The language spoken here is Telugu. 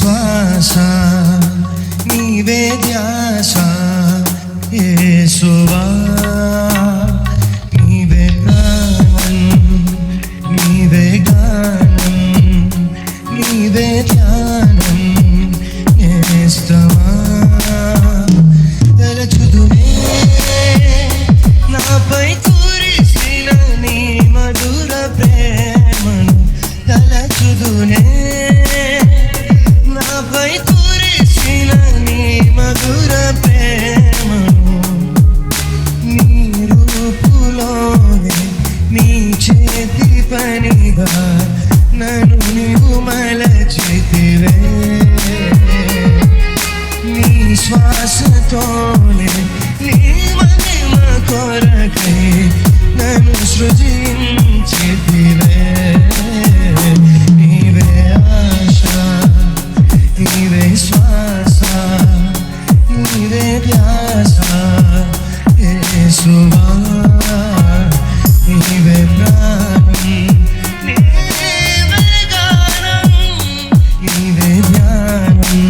శ్వాస నీవే ధ్యాస యేసువా నీవే ప్రాణం నీవే గానం నీవే ధ్యానం యేస్తవా తలచుదునే నాపై కురిసిన నీ మధుర ప్రేమను తలచుదునే నాపై కురిసిన నీ మధుర ప్రేమను నీ రూపులోనే నీ చేతి పనిగా నన్ను నీవు మలచితివే నీ శ్వాసతోనే నీ మహిమ కొరకై నన్ను సృజించితివే నీవే ఆశ నీవే శ్వాస నీవే ధ్యాస యేసువా నీవే ప్రాణం నీవే గానం నీవే ధ్యానం